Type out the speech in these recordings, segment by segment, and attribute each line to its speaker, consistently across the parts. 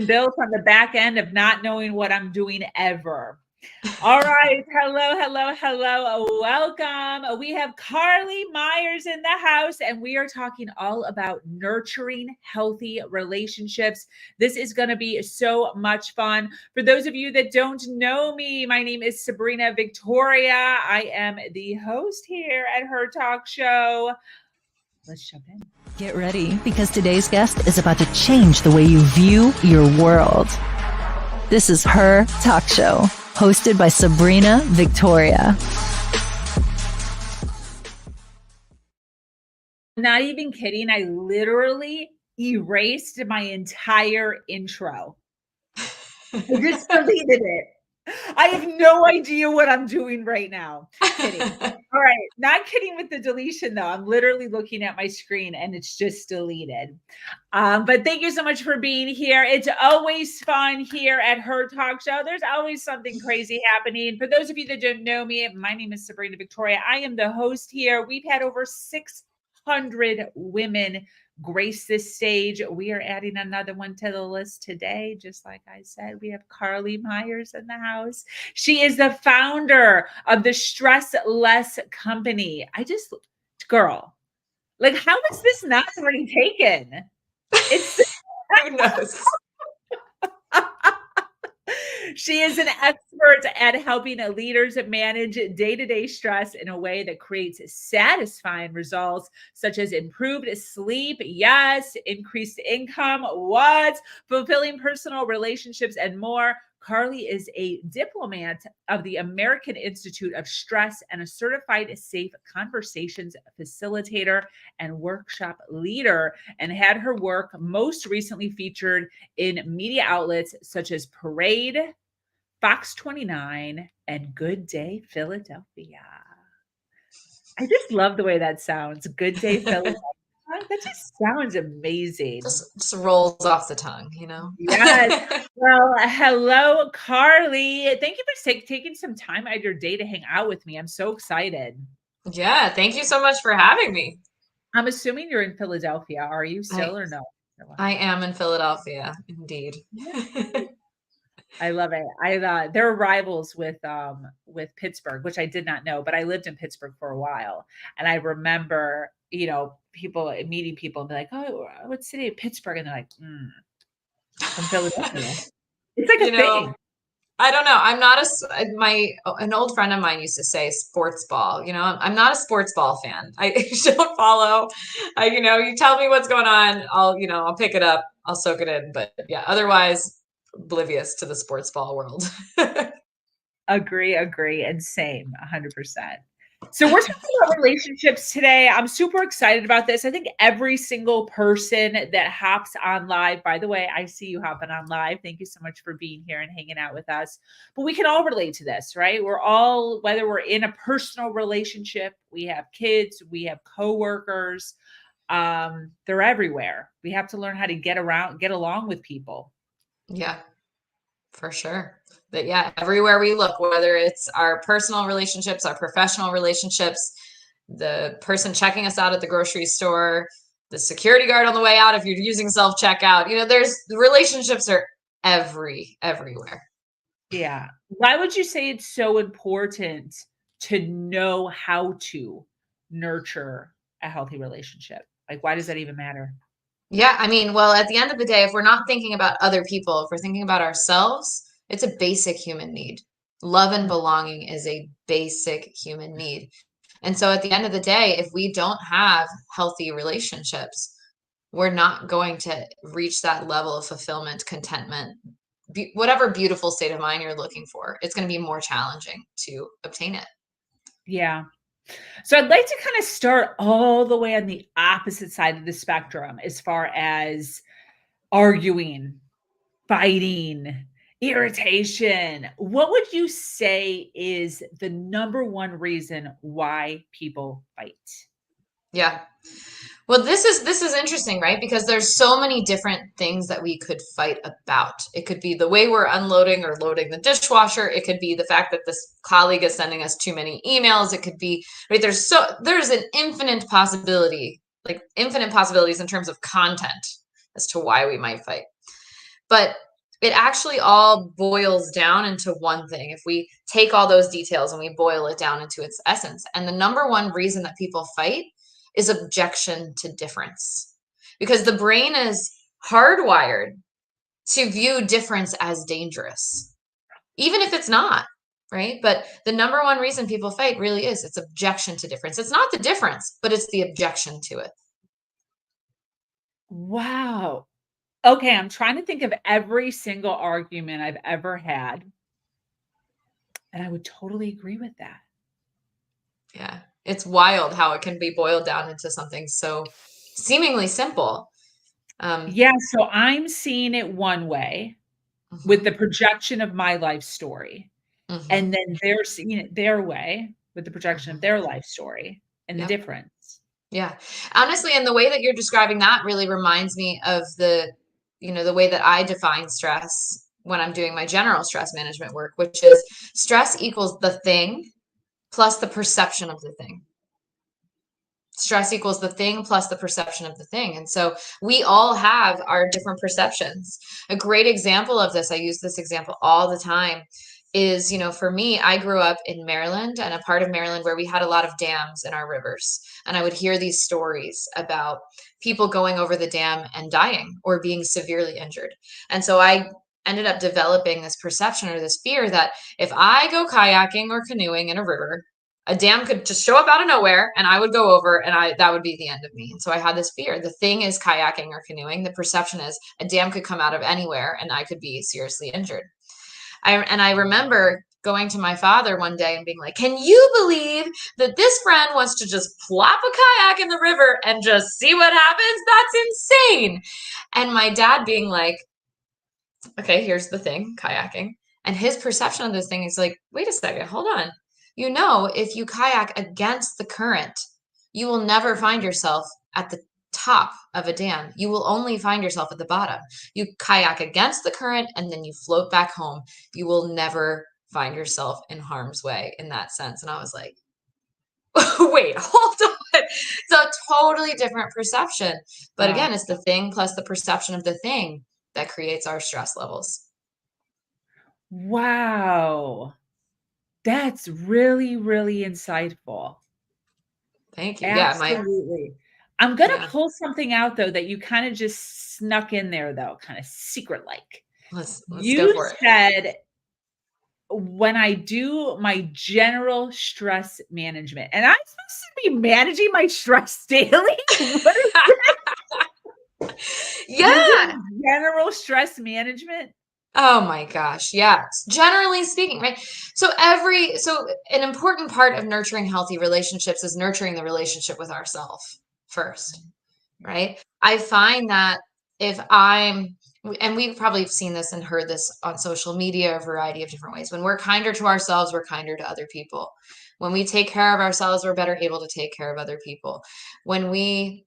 Speaker 1: built on the back end of not knowing what I'm doing ever. All right. Hello, hello, hello. Welcome. We have Carlee Myers in the house, and we are talking all about nurturing healthy relationships. This is going to be so much fun. For those of you that don't know me, my name is Sabrina Victoria. I am the host here at Her Talk Show. Let's jump in.
Speaker 2: Get ready, because today's guest is about to change the way you view your world. This is Her Talk Show, hosted by Sabrina Victoria.
Speaker 1: Not even kidding. I literally erased my entire intro. I just deleted it. I have no idea what I'm doing right now. Kidding. All right. Not kidding with the deletion, though. I'm literally looking at my screen and it's just deleted. But thank you so much for being here. It's always fun here at Her Talk Show. There's always something crazy happening. For those of you that don't know me, my name is Sabrina Victoria. I am the host here. We've had over 600 women grace this stage. We are adding another one to the list today. Just like I said, we have Carlee Myers in the house. She is the founder of the Stress Less Company. Girl, like, how is this not already taken? It's
Speaker 3: who knows?
Speaker 1: She is an expert at helping leaders manage day-to-day stress in a way that creates satisfying results, such as improved sleep, yes, increased income, what, fulfilling personal relationships, and more. Carlee is a diplomate of the American Institute of Stress and a certified safe conversations facilitator and workshop leader, and had her work most recently featured in media outlets such as Parade, Fox 29, and Good Day Philadelphia. I just love the way that sounds. Good Day Philadelphia. That just sounds amazing.
Speaker 3: Just rolls off the tongue, you know?
Speaker 1: Yes. Well, hello, Carlee. Thank you for taking some time out of your day to hang out with me. I'm so excited.
Speaker 3: Yeah, thank you so much for having me.
Speaker 1: I'm assuming you're in Philadelphia. Are you still or no?
Speaker 3: I am in Philadelphia, indeed.
Speaker 1: I love it. They're rivals with Pittsburgh, which I did not know, but I lived in Pittsburgh for a while. And I remember, people meeting people and be like, "Oh, what city? Pittsburgh." And they're like, from Philadelphia. It's like a thing.
Speaker 3: I don't know. I'm not an old friend of mine used to say sports ball. I'm not a sports ball fan. I don't follow. You tell me what's going on. I'll pick it up. I'll soak it in. But yeah, otherwise oblivious to the sports ball world.
Speaker 1: Agree. And same, 100%. So we're talking about relationships today. I'm super excited about this. I think every single person that hops on live, by the way, I see you hopping on live. Thank you so much for being here and hanging out with us. But we can all relate to this, right? We're all, whether we're in a personal relationship, we have kids, we have coworkers, they're everywhere. We have to learn how to get along with people.
Speaker 3: Yeah, for sure. But yeah, everywhere we look, whether it's our personal relationships, our professional relationships, the person checking us out at the grocery store, the security guard on the way out, if you're using self-checkout, the relationships are everywhere.
Speaker 1: Yeah. Why would you say it's so important to know how to nurture a healthy relationship? Like, why does that even matter?
Speaker 3: Yeah, well, at the end of the day, if we're not thinking about other people, if we're thinking about ourselves, it's a basic human need. Love and belonging is a basic human need. And so at the end of the day, if we don't have healthy relationships, we're not going to reach that level of fulfillment, contentment, whatever beautiful state of mind you're looking for. It's going to be more challenging to obtain it.
Speaker 1: Yeah. So I'd like to kind of start all the way on the opposite side of the spectrum as far as arguing, fighting, irritation. What would you say is the number one reason why people fight?
Speaker 3: Yeah. Well, this is interesting, right? Because there's so many different things that we could fight about. It could be the way we're unloading or loading the dishwasher. It could be the fact that this colleague is sending us too many emails. It could be, right? There's an infinite possibilities in terms of content as to why we might fight. But it actually all boils down into one thing. If we take all those details and we boil it down into its essence, and the number one reason that people fight is objection to difference, because the brain is hardwired to view difference as dangerous, even if it's not, right? But the number one reason people fight really is it's objection to difference. It's not the difference, but it's the objection to it.
Speaker 1: Wow. Okay, I'm trying to think of every single argument I've ever had, and I would totally agree with that.
Speaker 3: Yeah. It's wild how it can be boiled down into something so seemingly simple.
Speaker 1: Yeah, so I'm seeing it one way with the
Speaker 3: Mhm,
Speaker 1: projection of my life story, and
Speaker 3: mhm,
Speaker 1: then they're seeing it their way with the projection of
Speaker 3: mhm.
Speaker 1: their life story and the
Speaker 3: Yep.
Speaker 1: difference.
Speaker 3: Yeah. Honestly, and the way that you're describing that really reminds me of the way that I define stress when I'm doing my general stress management work, which is stress equals the thing plus the perception of the thing. Stress equals the thing plus the perception of the thing. And so we all have our different perceptions. A great example of this, I use this example all the time, is, for me, I grew up in Maryland and a part of Maryland where we had a lot of dams in our rivers. And I would hear these stories about people going over the dam and dying or being severely injured. And so I ended up developing this perception or this fear that if I go kayaking or canoeing in a river, a dam could just show up out of nowhere and I would go over and that would be the end of me. And so I had this fear. The thing is kayaking or canoeing. The perception is a dam could come out of anywhere and I could be seriously injured. I remember going to my father one day and being like, "Can you believe that this friend wants to just plop a kayak in the river and just see what happens? That's insane." And my dad being like, "Okay, here's the thing, kayaking." And his perception of this thing is like, "Wait a second, hold on. If you kayak against the current, you will never find yourself at the top of a dam. You will only find yourself at the bottom. You kayak against the current and then you float back home. You will never find yourself in harm's way in that sense." And I was like, wait, hold on. It's a totally different perception. But
Speaker 1: Wow.
Speaker 3: again, it's the thing plus the perception of the thing that creates our stress levels.
Speaker 1: Wow. That's really, really insightful.
Speaker 3: Thank you. Yeah,
Speaker 1: Absolutely. I'm gonna
Speaker 3: yeah.
Speaker 1: pull something out though that you kinda just snuck in there though, kinda secret like.
Speaker 3: Let's go
Speaker 1: You
Speaker 3: for it.
Speaker 1: said, "When I do my general stress management," and I'm supposed to be managing my stress daily? What is you're
Speaker 3: Yeah.
Speaker 1: doing general stress management?
Speaker 3: Oh my gosh. Yeah. Generally speaking, right? So an important part of nurturing healthy relationships is nurturing the relationship with ourselves first, right? I find that if I'm, and we've probably seen this and heard this on social media, a variety of different ways. When we're kinder to ourselves, we're kinder to other people. When we take care of ourselves, we're better able to take care of other people. When we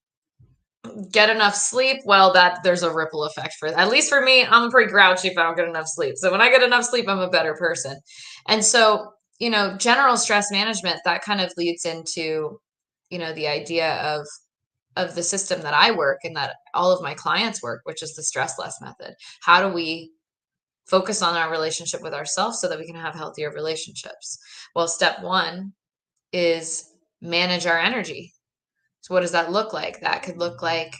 Speaker 3: get enough sleep, well, that there's a ripple effect for that. At least for me, I'm pretty grouchy if I don't get enough sleep. So when I get enough sleep, I'm a better person. And so, general stress management, that kind of leads into, the idea of the system that I work and that all of my clients work, which is the stress less method. How do we focus on our relationship with ourselves so that we can have healthier relationships? Well, step one is manage our energy. So what does that look like? That could look like,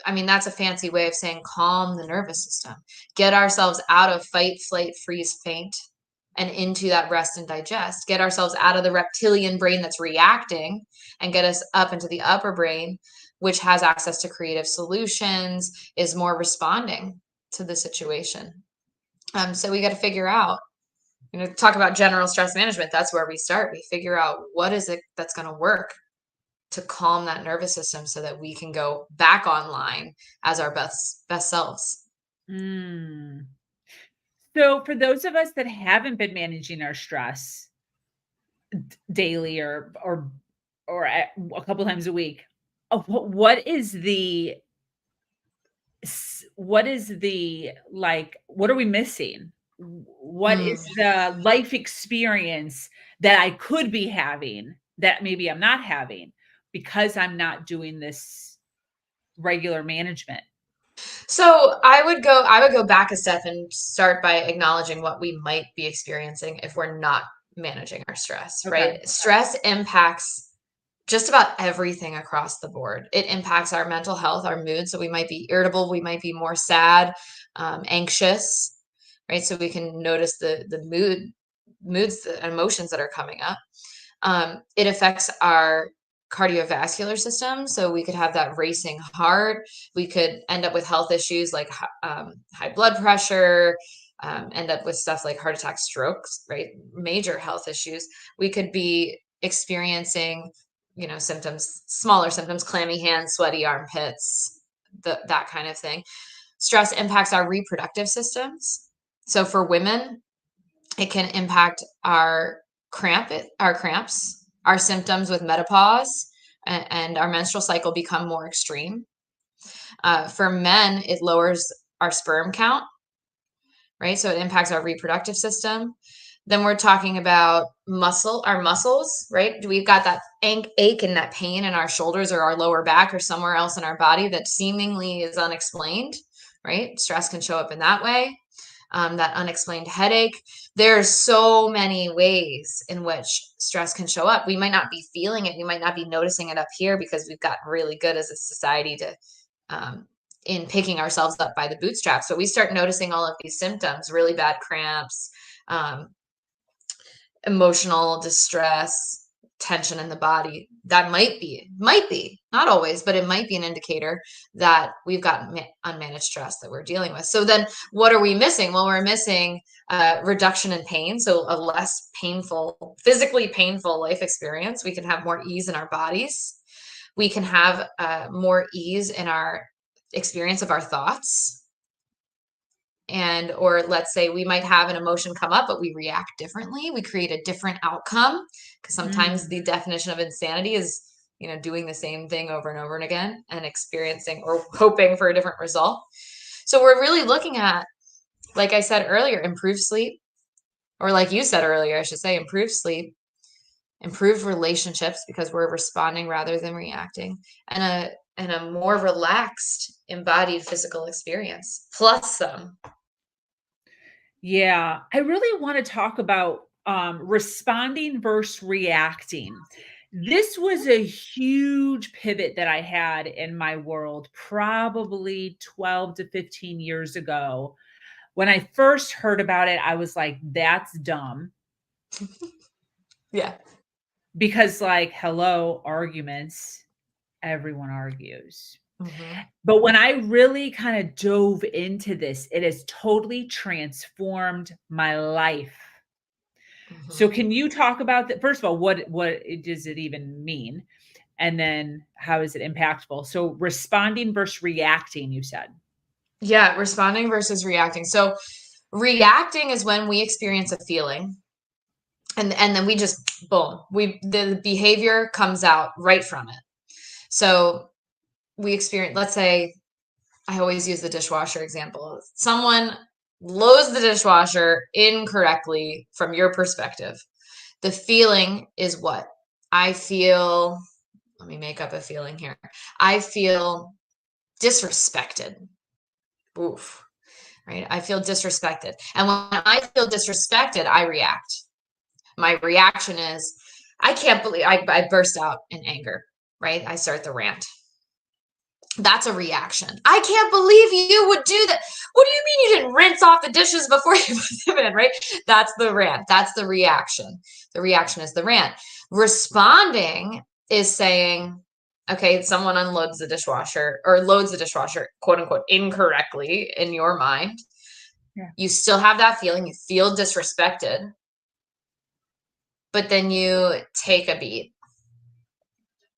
Speaker 3: I mean, that's a fancy way of saying calm the nervous system. Get ourselves out of fight, flight, freeze, faint, and into that rest and digest. Get ourselves out of the reptilian brain that's reacting and get us up into the upper brain, which has access to creative solutions, is more responding to the situation. So we got to figure out, talk about general stress management. That's where we start. We figure out what is it that's going to work to calm that nervous system so that we can go back online as our best selves.
Speaker 1: Mm. So for those of us that haven't been managing our stress daily or a couple times a week, what is like, what are we missing? What
Speaker 3: Mm,
Speaker 1: is the life experience that I could be having that maybe I'm not having because I'm not doing this regular management?
Speaker 3: So I would go back a step and start by acknowledging what we might be experiencing if we're not managing our stress,
Speaker 1: Okay.
Speaker 3: right? Stress impacts just about everything across the board. It impacts our mental health, our mood. So we might be irritable, we might be more sad, anxious, right? So we can notice the moods, the emotions that are coming up. It affects our cardiovascular system. So we could have that racing heart. We could end up with health issues like high blood pressure, end up with stuff like heart attack, strokes, right? Major health issues. We could be experiencing, symptoms, smaller symptoms, clammy hands, sweaty armpits, that kind of thing. Stress impacts our reproductive systems. So for women, it can impact our cramps, our symptoms with menopause, and our menstrual cycle become more extreme. For men, it lowers our sperm count, right? So it impacts our reproductive system. Then we're talking about our muscles, right? We've got that ache and that pain in our shoulders or our lower back or somewhere else in our body that seemingly is unexplained, right? Stress can show up in that way. That unexplained headache. There's so many ways in which stress can show up. We might not be feeling it. We might not be noticing it up here because we've gotten really good as a society in picking ourselves up by the bootstraps. So we start noticing all of these symptoms, really bad cramps, um, emotional distress, tension in the body. That might be, not always, but it might be an indicator that we've got unmanaged stress that we're dealing with. So then what are we missing? Well, we're missing reduction in pain. So a less painful, physically painful life experience. We can have more ease in our bodies. We can have more ease in our experience of our thoughts. Or let's say we might have an emotion come up, but we react differently. We create a different outcome because sometimes
Speaker 1: Mm.
Speaker 3: the definition of insanity is, doing the same thing over and over and again and experiencing or hoping for a different result. So we're really looking at, like I said earlier, improved sleep, or like you said earlier, I should say, improved sleep, improved relationships because we're responding rather than reacting, and a more relaxed embodied physical experience plus some.
Speaker 1: Yeah, I really wanna talk about, responding versus reacting. This was a huge pivot that I had in my world probably 12 to 15 years ago. When I first heard about it, I was like, "That's dumb,"
Speaker 3: Yeah.
Speaker 1: because, like, hello, arguments, everyone argues.
Speaker 3: Hmm.
Speaker 1: But when I really kinda dove into this, it has totally transformed my life. So
Speaker 3: Hmm.
Speaker 1: can you talk about that? First of all, does it even mean? And then how is it impactful? So responding versus reacting, you said.
Speaker 3: Yeah, responding versus reacting. So reacting is when we experience a feeling and then we just boom, the behavior comes out right from it. So we experience, let's say, I always use the dishwasher example. Someone loads the dishwasher incorrectly from your perspective. The feeling is what? I feel, let me make up a feeling here. I feel disrespected. Oof. Right? I feel disrespected. And when I feel disrespected, I react. My reaction is, I can't believe I burst out in anger, right? I start the rant. That's a reaction. I can't believe you would do that. What do you mean you didn't rinse off the dishes before you put them in, right? That's the rant. That's the reaction. The reaction is the rant. Responding is saying, okay, someone unloads the dishwasher or loads the dishwasher, quote unquote, incorrectly in your mind.
Speaker 1: Yeah.
Speaker 3: You still have that feeling, you feel disrespected, but then you take a beat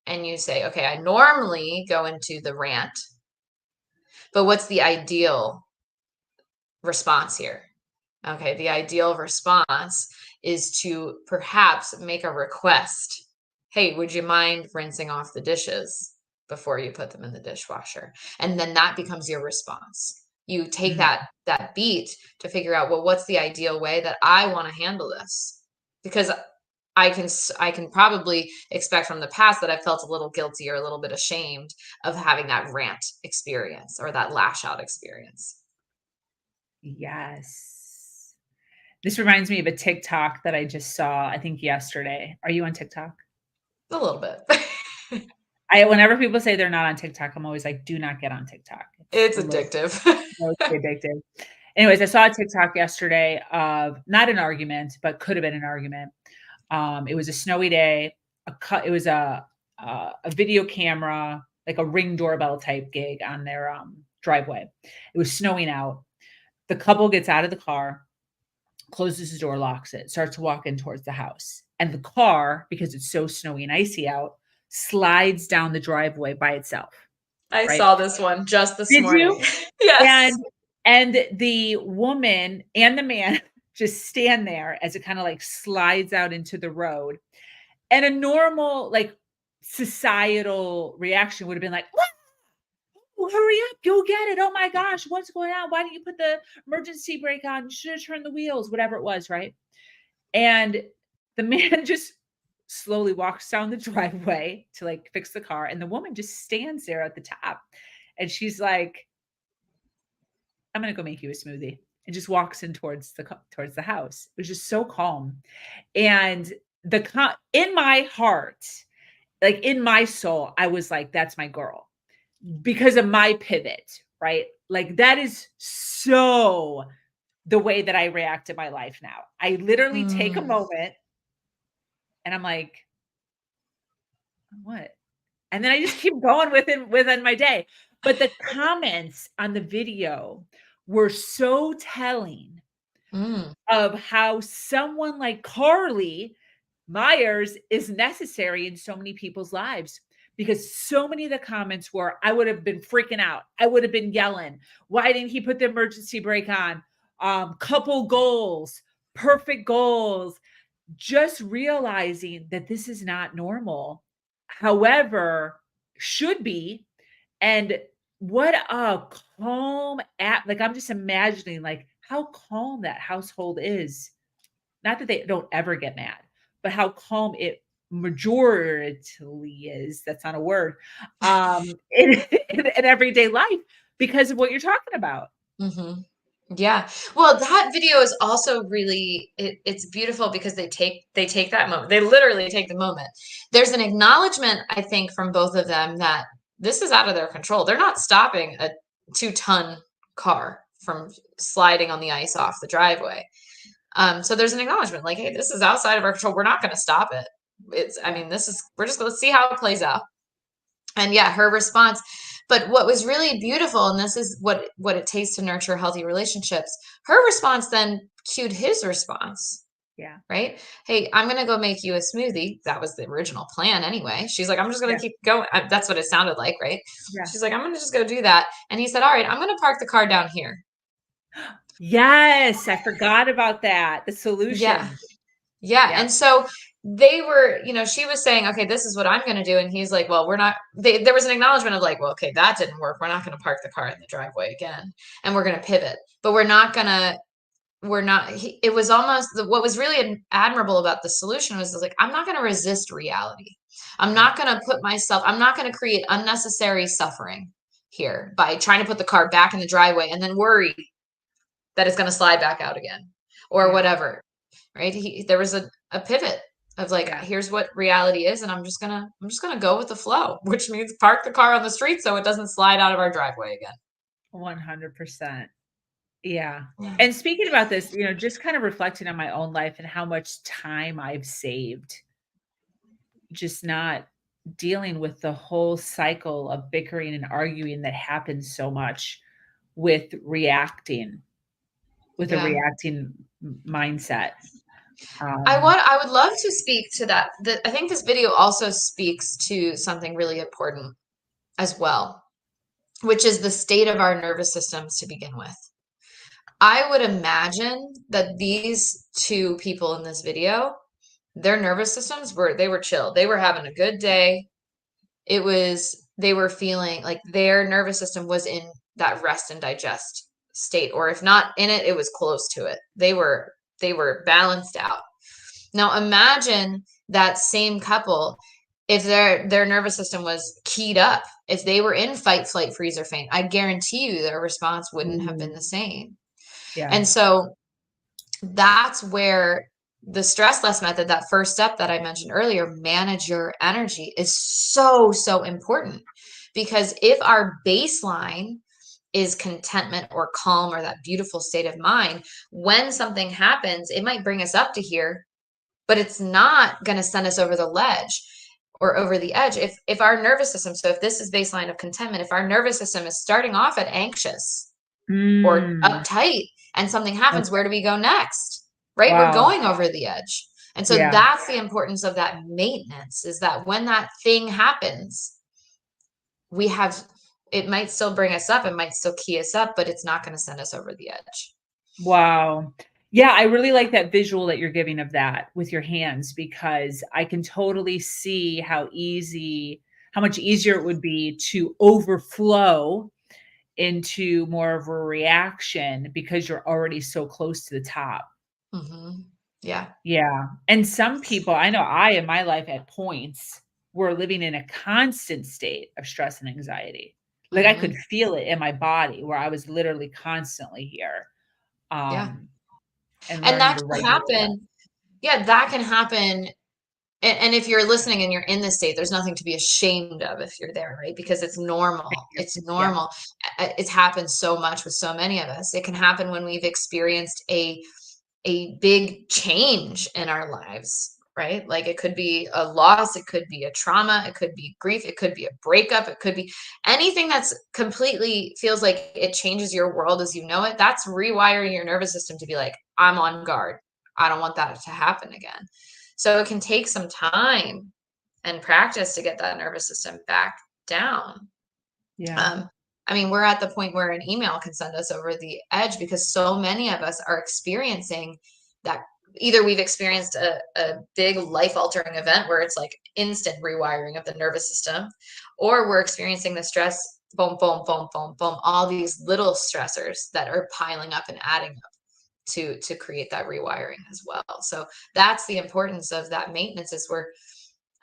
Speaker 3: and you say, okay, I normally go into the rant, but what's the ideal response here? Okay, the ideal response is to perhaps make a request. Hey, would you mind rinsing off the dishes before you put them in the dishwasher? And then that becomes your response. You take
Speaker 1: Mm.
Speaker 3: that beat to figure out, well, what's the ideal way that I want to handle this? Because I can probably expect from the past that I felt a little guilty or a little bit ashamed of having that rant experience or that lash out experience.
Speaker 1: Yes. This reminds me of a TikTok that I just saw, I think yesterday. Are you on TikTok?
Speaker 3: A little bit.
Speaker 1: Whenever people say they're not on TikTok, I'm always like, do not get on TikTok.
Speaker 3: It's addictive.
Speaker 1: Mostly addictive. Anyways, I saw a TikTok yesterday of not an argument, but could have been an argument. It was a snowy day. It was a video camera, like a Ring doorbell type gig on their driveway. It was snowing out. The couple gets out of the car, closes the door, locks it, starts walking towards the house. And the car, because it's so snowy and icy out, slides down the driveway by itself.
Speaker 3: I
Speaker 1: right?
Speaker 3: saw this one just this
Speaker 1: Did
Speaker 3: morning.
Speaker 1: you?
Speaker 3: Yes.
Speaker 1: And the woman and the man just stand there as it kind of like slides out into the road. And a normal, like, societal reaction would have been like, what? Well, hurry up, go get it. Oh my gosh, what's going on? Why didn't you put the emergency brake on? You should have turned the wheels, whatever it was, right? And the man just slowly walks down the driveway to like fix the car. And the woman just stands there at the top. And she's like, I'm going to go make you a smoothie. And just walks in towards the house. It was just so calm. And in my heart, like in my soul, I was like, that's my girl because of my pivot, right? Like that is so the way that I react in my life now. I literally take a moment and I'm like, what? And then I just keep going within my day. But the comments on the video were so telling of how someone like Carlee Myers is necessary in so many people's lives. Because so many of the comments were, I would have been freaking out. I would have been yelling. Why didn't he put the emergency brake on? Couple goals, perfect goals. Just realizing that this is not normal. However, should be. And what a calm like I'm just imagining like how calm that household is. Not that they don't ever get mad, but how calm it majority is. That's not a word. In everyday life because of what you're talking about.
Speaker 3: Yeah. Well, that video is also really it's beautiful because they take that moment. They literally take the moment. There's an acknowledgement, I think, from both of them that this is out of their control. They're not stopping a 2-ton car from sliding on the ice off the driveway. So there's an acknowledgement like, hey, this is outside of our control. We're not going to stop it. We're just going to see how it plays out. And yeah, her response. But what was really beautiful, and this is what it takes to nurture healthy relationships, her response then cued his response.
Speaker 1: Yeah.
Speaker 3: Right? Hey, I'm going to go make you a smoothie. That was the original plan anyway. She's like, I'm just going to keep going. That's what it sounded like, right? Yeah. She's like, I'm going to just go do that. And he said, all right, I'm going to park the car down here.
Speaker 1: Yes. I forgot about that. The solution.
Speaker 3: Yeah. And so they were, she was saying, okay, this is what I'm going to do. And he's like, well, there was an acknowledgement of like, well, okay, that didn't work. We're not going to park the car in the driveway again. And we're going to pivot, but it was almost what was really admirable about the solution was like, I'm not going to resist reality. I'm not going to create unnecessary suffering here by trying to put the car back in the driveway and then worry that it's going to slide back out again or whatever. Right. There was a pivot of like, here's what reality is. And I'm just gonna go with the flow, which means park the car on the street so it doesn't slide out of our driveway again.
Speaker 1: 100%. Yeah. And speaking about this, just kind of reflecting on my own life and how much time I've saved, just not dealing with the whole cycle of bickering and arguing that happens so much with a reacting mindset.
Speaker 3: I would love to speak to that. I think this video also speaks to something really important as well, which is the state of our nervous systems to begin with. I would imagine that these two people in this video, their nervous systems were chill. They were having a good day. They were feeling like their nervous system was in that rest and digest state, or if not in it, it was close to it. They were balanced out. Now imagine that same couple, if their nervous system was keyed up, if they were in fight, flight, freeze, or faint, I guarantee you their response wouldn't have been the same.
Speaker 1: Yeah.
Speaker 3: And so that's where the stress less method, that first step that I mentioned earlier, manage your energy, is so, so important. Because if our baseline is contentment or calm or that beautiful state of mind, when something happens, it might bring us up to here, but it's not going to send us over the ledge or over the edge. If our nervous system, so if this is baseline of contentment, if our nervous system is starting off at anxious or
Speaker 1: Mm.
Speaker 3: uptight and something happens,
Speaker 1: Okay.
Speaker 3: where do we go next? Right? We're
Speaker 1: Wow.
Speaker 3: going over the edge. And so
Speaker 1: Yeah.
Speaker 3: that's the importance of that maintenance, is that when that thing happens, we have, it might still bring us up, it might still key us up, but it's not going to send us over the edge.
Speaker 1: Wow. Yeah, I really like that visual that you're giving of that with your hands, because I can totally see how much easier it would be to overflow into more of a reaction because you're already so close to the top.
Speaker 3: Yeah.
Speaker 1: Yeah. And some people, I know I in my life at points were living in a constant state of stress and anxiety. Like I could
Speaker 3: hmm
Speaker 1: feel it in my body where I was literally constantly here.
Speaker 3: Yeah.
Speaker 1: Um, and
Speaker 3: And
Speaker 1: learning
Speaker 3: that
Speaker 1: to
Speaker 3: can
Speaker 1: regulate that.
Speaker 3: happen. Yeah, that can happen. And if you're listening and you're in this state, there's nothing to be ashamed of if you're there, right? Because it's
Speaker 1: Thank
Speaker 3: normal.
Speaker 1: you.
Speaker 3: It's
Speaker 1: Yeah.
Speaker 3: normal. It's happened so much with so many of us. It can happen when we've experienced a big change in our lives, right? Like it could be a loss, it could be a trauma, it could be grief, it could be a breakup, it could be anything that's completely feels like it changes your world as you know it. That's rewiring your nervous system to be like, I'm on guard. I don't want that to happen again. So it can take some time and practice to get that nervous system back down.
Speaker 1: Yeah.
Speaker 3: Um, I mean, we're at the point where an email can send us over the edge because so many of us are experiencing that. Either we've experienced a big life altering event where it's like instant rewiring of the nervous system, or we're experiencing the stress, boom, boom, boom, boom, boom, all these little stressors that are piling up and adding up to create that rewiring as well. So that's the importance of that maintenance, is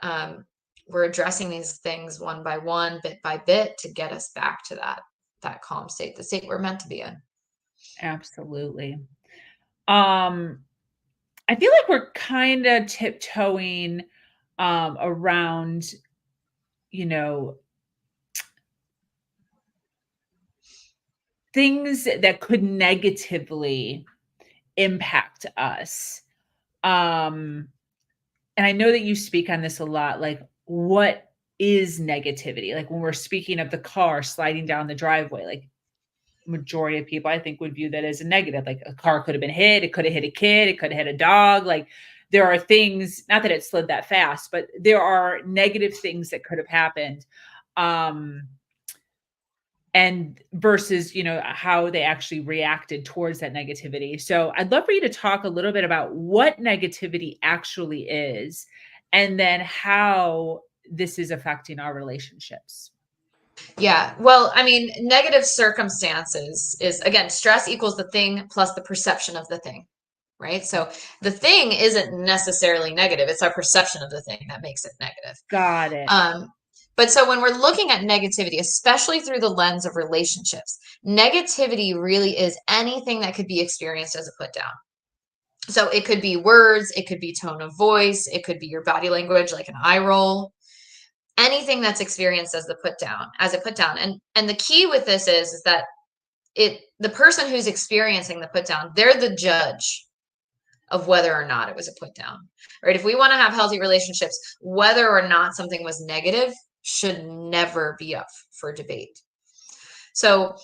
Speaker 3: um, we're addressing these things one by one, bit by bit, to get us back to that calm state, the state we're meant to be in.
Speaker 1: Absolutely. Um, I feel like we're kind of tiptoeing around, you know, things that could negatively impact us. Um, and I know that you speak on this a lot, like what is negativity? Like when we're speaking of the car sliding down the driveway, like majority of people I think would view that as a negative. Like a car could have been hit, it could have hit a kid, it could have hit a dog. Like there are things, not that it slid that fast, but there are negative things that could have happened. Um, and versus, how they actually reacted towards that negativity. So I'd love for you to talk a little bit about what negativity actually is, and then how this is affecting our relationships.
Speaker 3: Yeah. Well, I mean, negative circumstances is, again, stress equals the thing plus the perception of the thing, right? So the thing isn't necessarily negative. It's our perception of the thing that makes it negative.
Speaker 1: Got it.
Speaker 3: Um, but so when we're looking at negativity, especially through the lens of relationships, negativity really is anything that could be experienced as a put down. So it could be words, it could be tone of voice, it could be your body language, like an eye roll, anything that's experienced as a put down. And the key with this is that the person who's experiencing the put down, they're the judge of whether or not it was a put down, right? If we want to have healthy relationships, whether or not something was negative should never be up for debate. So,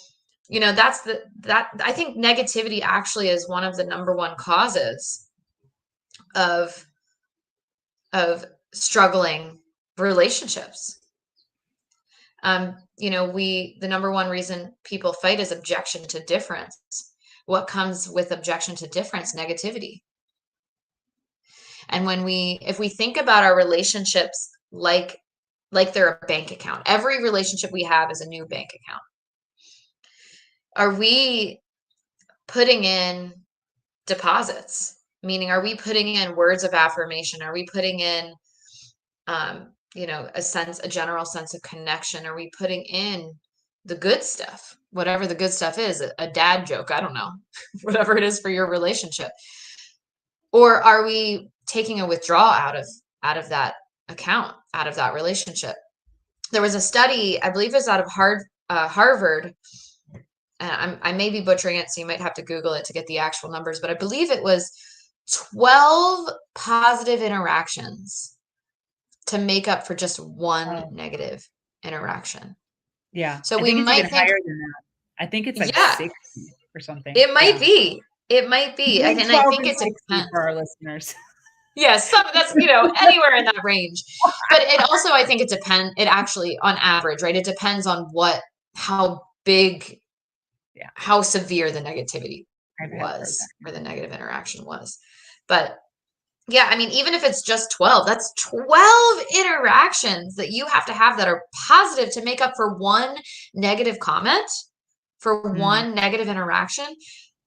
Speaker 3: that I think negativity actually is one of the number one causes of struggling relationships. The number one reason people fight is objection to difference. What comes with objection to difference? Negativity. And if we think about our relationships like they're a bank account, every relationship we have is a new bank account. Are we putting in deposits, Meaning, are we putting in words of affirmation? Are we putting in, a general sense of connection? Are we putting in the good stuff, whatever the good stuff is, a dad joke, I don't know, whatever it is for your relationship? Or are we taking a withdrawal out of that account, out of that relationship? There was a study, I believe it was out of Harvard. I may be butchering it, so you might have to Google it to get the actual numbers, but I believe it was 12 positive interactions to make up for just one negative interaction.
Speaker 1: Yeah.
Speaker 3: So
Speaker 1: I
Speaker 3: we
Speaker 1: think it's
Speaker 3: might
Speaker 1: even
Speaker 3: think,
Speaker 1: higher than that. I think it's like
Speaker 3: yeah,
Speaker 1: 60 or something.
Speaker 3: it might
Speaker 1: Yeah.
Speaker 3: be. It might be.
Speaker 1: Between
Speaker 3: And I
Speaker 1: 12
Speaker 3: think
Speaker 1: and
Speaker 3: it
Speaker 1: 60
Speaker 3: depends.
Speaker 1: for our listeners.
Speaker 3: Yes, that's, anywhere in that range. But it also, I think it actually, on average, right? It depends on how big, how severe the negativity was, or the negative interaction was. But yeah, I mean, even if it's just 12, that's 12 interactions that you have to have that are positive to make up for one negative comment, for one negative interaction.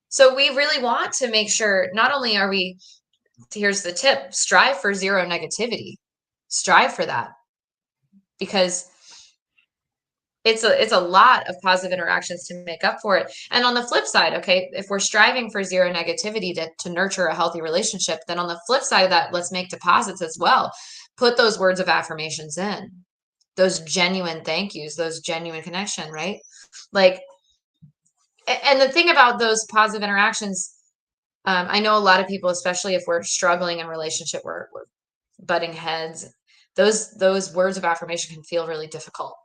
Speaker 3: So we really want to make sure, not only are we, here's the tip, strive for zero negativity. Strive for that, because it's a lot of positive interactions to make up for it. And on the flip side, okay, if we're striving for zero negativity to nurture a healthy relationship, then on the flip side of that, let's make deposits as well. Put those words of affirmations in, those genuine thank yous, those genuine connection, right? Like, and the thing about those positive interactions, I know a lot of people, especially if we're struggling in relationship, we're butting heads, those words of affirmation can feel really difficult,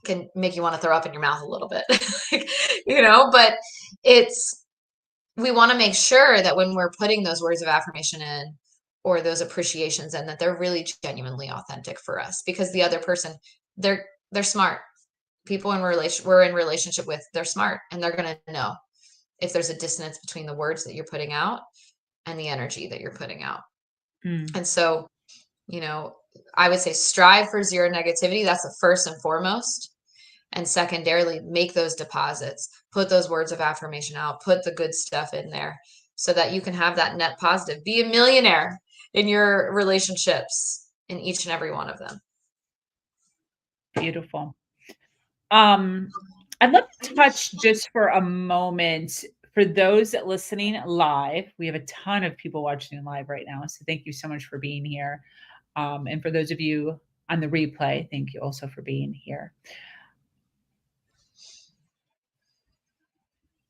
Speaker 3: can make you want to throw up in your mouth a little bit, but we want to make sure that when we're putting those words of affirmation in, or those appreciations in, that they're really genuinely authentic for us, because the other person, they're smart. People we're in relationship with, they're smart, and they're going to know if there's a dissonance between the words that you're putting out and the energy that you're putting out. And so, I would say strive for zero negativity. That's the first and foremost. And secondarily, make those deposits, put those words of affirmation out, put the good stuff in there, so that you can have that net positive. Be a millionaire in your relationships, in each and every one of them.
Speaker 1: Beautiful. I'd love to touch just for a moment, for those that listening live. We have a ton of people watching live right now, so thank you so much for being here. And for those of you on the replay, thank you also for being here.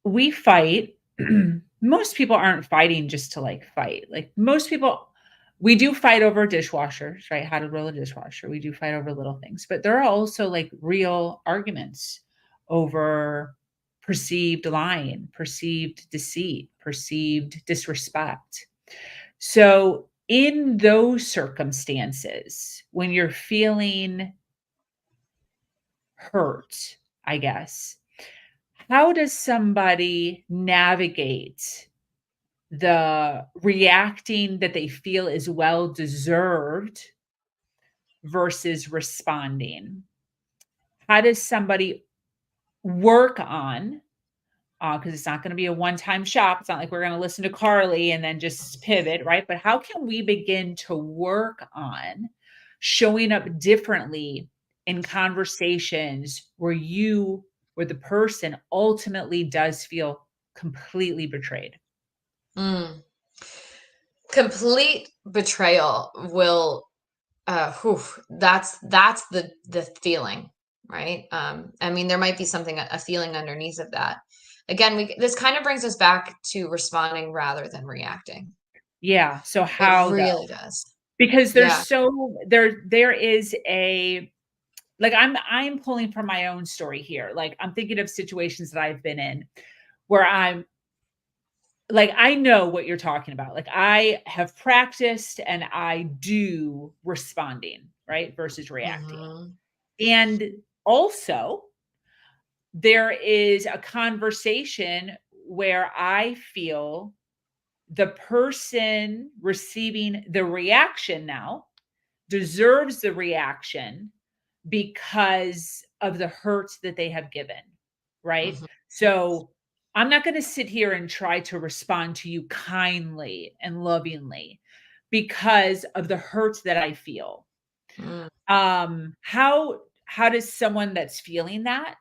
Speaker 1: We fight. Most people aren't fighting just to fight. Like most people, we do fight over dishwashers, right? How to roll a dishwasher. We do fight over little things, but there are also real arguments over perceived lying, perceived deceit, perceived disrespect. So in those circumstances, when you're feeling hurt, I guess, how does somebody navigate the reacting that they feel is well deserved versus responding? How does somebody work on, because it's not going to be a one-time shop. It's not like we're going to listen to Carlee and then just pivot, right? But how can we begin to work on showing up differently in conversations where the person ultimately does feel completely betrayed?
Speaker 3: Complete betrayal will, that's the feeling, right? I mean, there might be a feeling underneath of that. Again, this kind of brings us back to responding rather than reacting.
Speaker 1: Yeah. So how
Speaker 3: it really does?
Speaker 1: Because there is I'm pulling from my own story here. I'm thinking of situations that I've been in where I'm I know what you're talking about. I have practiced and I do responding, right? Versus reacting. And also there is a conversation where I feel the person receiving the reaction now deserves the reaction because of the hurt that they have given, right? So I'm not going to sit here and try to respond to you kindly and lovingly because of the hurt that I feel.
Speaker 3: Mm,
Speaker 1: How does someone that's feeling that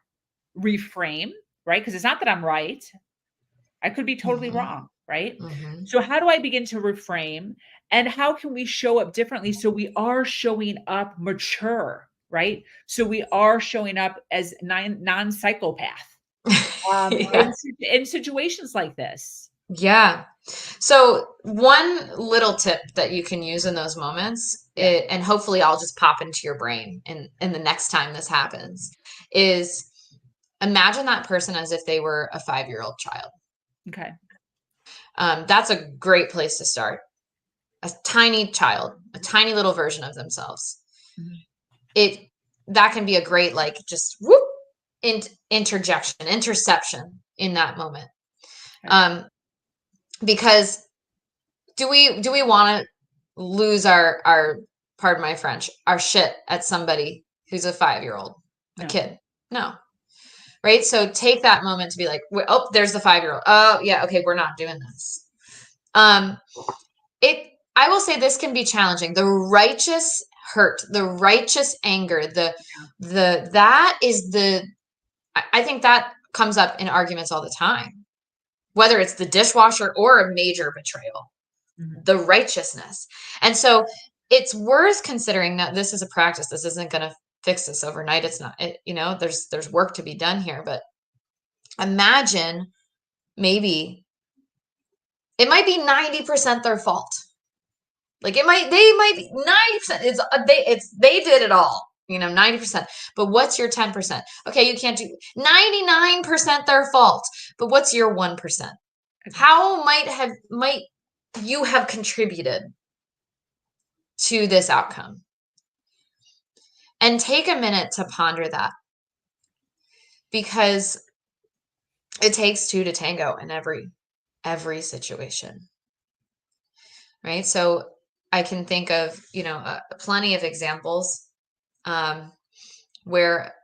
Speaker 1: reframe, right? Because it's not that I'm right. I could be totally
Speaker 3: mhm,
Speaker 1: wrong, right?
Speaker 3: mhm.
Speaker 1: So how do I begin to reframe, and how can we show up differently so we are showing up mature, right? So we are showing up as non-psychopath
Speaker 3: Yeah.
Speaker 1: in situations like this.
Speaker 3: Yeah. So one little tip that you can use in those moments,
Speaker 1: Yeah.
Speaker 3: and hopefully I'll just pop into your brain and the next time this happens, is imagine that person as if they were a 5-year-old child.
Speaker 1: Okay.
Speaker 3: That's a great place to start. A tiny child, a tiny little version of themselves.
Speaker 1: Mhm.
Speaker 3: It that can be a great like just whoop interception in that moment.
Speaker 1: Okay.
Speaker 3: Um, because do we want to lose our pardon my French, our shit at somebody who's a 5-year-old, a
Speaker 1: No.
Speaker 3: kid? No. Right? So take that moment to be like, oh, there's the 5-year-old. Oh, yeah, okay, we're not doing this. Um, it I will say this can be challenging. The righteous hurt, the righteous anger, the that is the I think that comes up in arguments all the time, whether it's the dishwasher or a major betrayal,
Speaker 1: Mhm.
Speaker 3: the righteousness. And so it's worth considering that this is a practice. This isn't going to fix this overnight. It's not, there's work to be done here, but imagine maybe it might be 90% their fault. Like they might be 90%. They did it all, 90%. But what's your 10%? Okay, you can't do 99% their fault. But what's your 1%?
Speaker 1: Okay.
Speaker 3: How might you have contributed to this outcome? And take a minute to ponder that, because it takes two to tango in every situation, right? So I can think of, plenty of examples um, where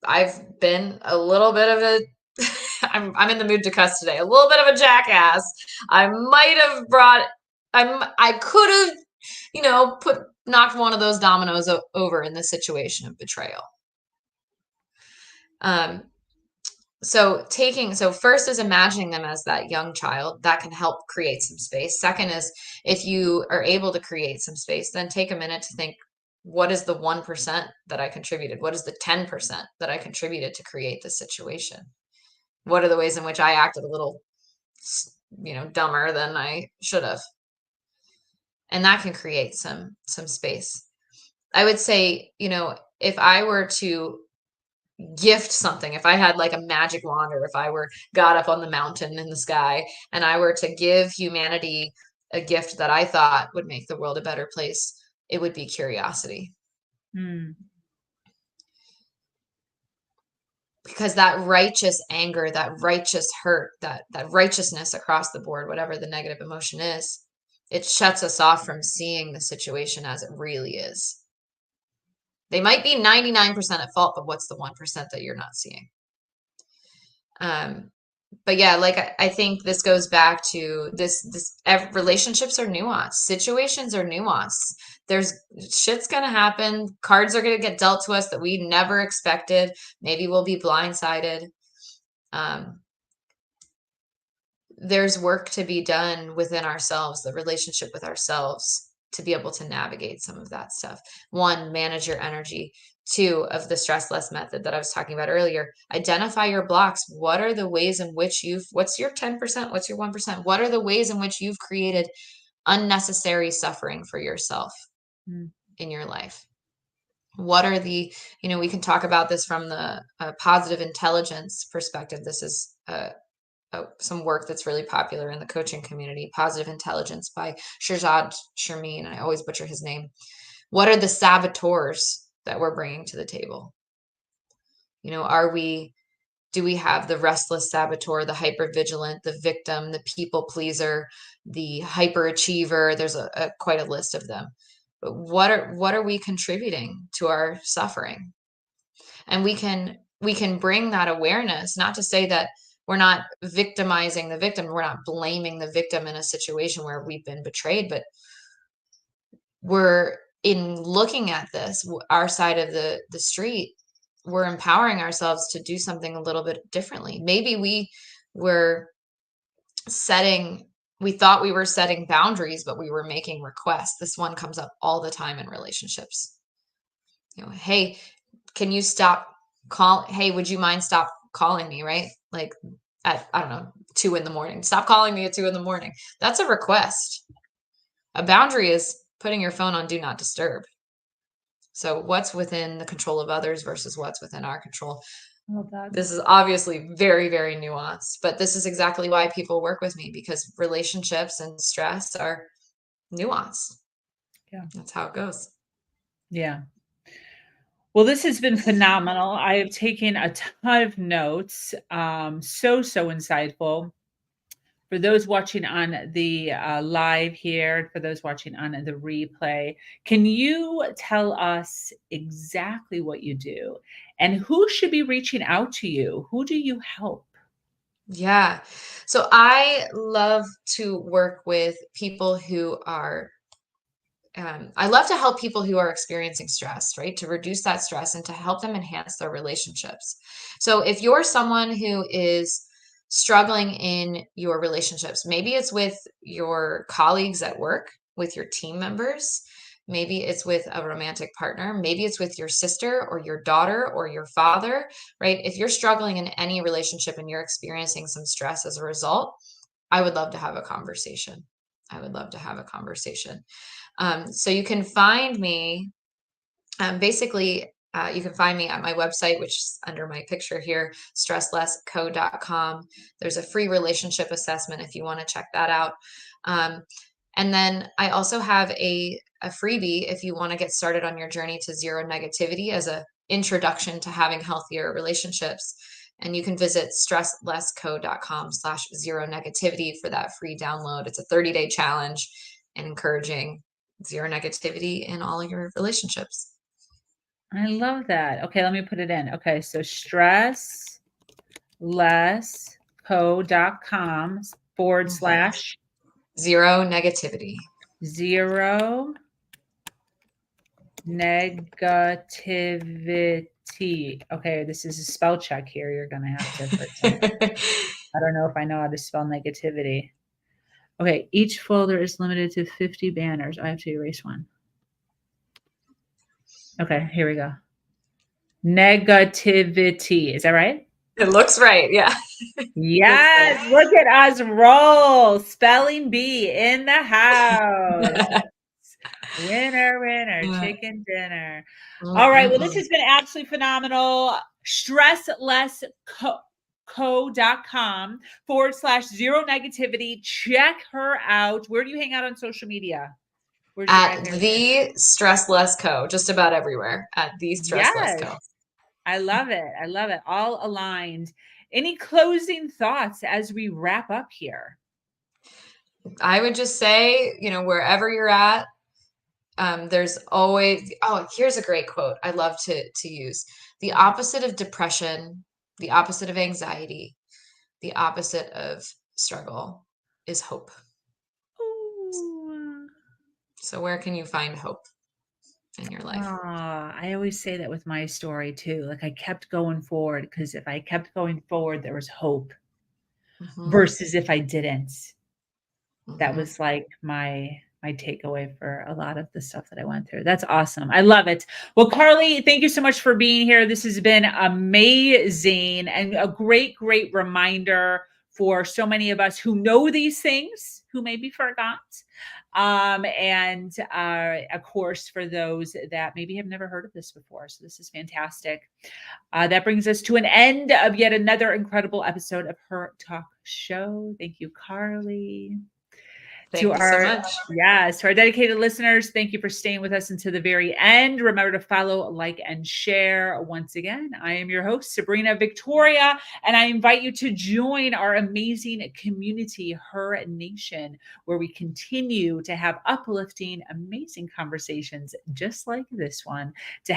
Speaker 3: I've been a little bit of a I'm in the mood to cuss today. A little bit of a jackass. I might have brought I could have, put knocked one of those dominoes over in the situation of betrayal. Um so first is imagining them as that young child. That can help create some space. Second is, if you are able to create some space, then take a minute to think, what is the 1% that I contributed? What is the 10% that I contributed to create this situation? What are the ways in which I acted a little, dumber than I should have? And that can create some space. I would say, if I were to gift something, if I had like a magic wand, or if I were got up on the mountain in the sky and I were to give humanity a gift that I thought would make the world a better place, it would be curiosity.
Speaker 1: Hmm.
Speaker 3: Because that righteous anger, that righteous hurt, that righteousness across the board, whatever the negative emotion is, it shuts us off from seeing the situation as it really is. They might be 99% at fault, but what's the 1% that you're not seeing? But yeah, like I think this goes back to relationships are nuanced, situations are nuanced. There's shit's gonna happen, cards are gonna get dealt to us that we never expected. Maybe we'll be blindsided. Um, there's work to be done within ourselves, the relationship with ourselves, to be able to navigate some of that stuff. One, manage your energy. Two, of the stress less method that I was talking about earlier, identify your blocks. What are the ways in which what's your 10%? What's your 1%? What are the ways in which you've created unnecessary suffering for yourself
Speaker 1: Hmm.
Speaker 3: in your life? What are we can talk about this from the positive intelligence perspective. This is some work that's really popular in the coaching community, Positive Intelligence by Shahzad Shermeen. I always butcher his name. What are the saboteurs that we're bringing to the table? Do we have the restless saboteur, the hypervigilant, the victim, the people pleaser, the hyperachiever? There's quite a list of them. But what are we contributing to our suffering? And we can bring that awareness, not to say that We're not victimizing the victim. We're not blaming the victim in a situation where we've been betrayed, but we're in looking at this, our side of the street, we're empowering ourselves to do something a little bit differently. Maybe we were we thought we were setting boundaries, but we were making requests. This one comes up all the time in relationships. Hey, can you stop hey, would you mind stop calling me, right? Like at, I don't know, 2 a.m. Stop calling me at 2 a.m. That's a request. A boundary is putting your phone on do not disturb. So what's within the control of others versus what's within our control? This is obviously very, very nuanced, but this is exactly why people work with me, because relationships and stress are nuanced.
Speaker 1: Yeah.
Speaker 3: That's how it goes.
Speaker 1: Yeah. Well, this has been phenomenal. I have taken a ton of notes. So insightful. For those watching on the live here, for those watching on the replay, can you tell us exactly what you do and who should be reaching out to you? Who do you help?
Speaker 3: Yeah. So I love to work with people who are I love to help people who are experiencing stress, right? To reduce that stress and to help them enhance their relationships. So if you're someone who is struggling in your relationships, maybe it's with your colleagues at work, with your team members, maybe it's with a romantic partner, maybe it's with your sister or your daughter or your father, right? If you're struggling in any relationship and you're experiencing some stress as a result, I would love to have a conversation. I would love to have a conversation. So you can find me, you can find me at my website, which is under my picture here, stresslessco.com. There's a free relationship assessment if you want to check that out. And then I also have a freebie if you want to get started on your journey to zero negativity as an introduction to having healthier relationships. And you can visit stresslessco.com/zero negativity for that free download. It's a 30-day challenge and encouraging zero negativity in all of your relationships.
Speaker 1: I love that. Okay, let me put it in. Okay, so stresslessco.com /
Speaker 3: zero negativity.
Speaker 1: Zero negativity. Okay, this is a spell check here. You're going to have to. I don't know if I know how to spell negativity. Okay, each folder is limited to 50 banners. I have to erase one. Okay, here we go. Negativity. Is that right?
Speaker 3: It looks right. Yeah.
Speaker 1: Yes. Look at us roll. Spelling bee in the house. Winner, chicken dinner. All right. Well, this has been absolutely phenomenal. Stresslessco.com / zero negativity. Check her out. Where do you hang out on social media?
Speaker 3: At the Stressless Co. Just about everywhere. At the Stressless Co.
Speaker 1: I love it. I love it. All aligned. Any closing thoughts as we wrap up here?
Speaker 3: I would just say, wherever you're at, there's always, here's a great quote I love to use. The opposite of depression, the opposite of anxiety, the opposite of struggle is hope. Ooh. So where can you find hope in your life?
Speaker 1: I always say that with my story too. Like I kept going forward because if I kept going forward, there was hope versus if I didn't. That was like my takeaway for a lot of the stuff that I went through. That's awesome. I love it. Well, Carlee, thank you so much for being here. This has been amazing and a great reminder for so many of us who know these things, who maybe forgot. And of course, for those that maybe have never heard of this before. So this is fantastic. That brings us to an end of yet another incredible episode of Her Talk Show. Thank you, Carlee.
Speaker 3: Thank you so much.
Speaker 1: Yes, to our dedicated listeners, thank you for staying with us until the very end. Remember to follow, like, and share. Once again, I am your host, Sabrina Victoria, and I invite you to join our amazing community, Her Nation, where we continue to have uplifting, amazing conversations just like this one to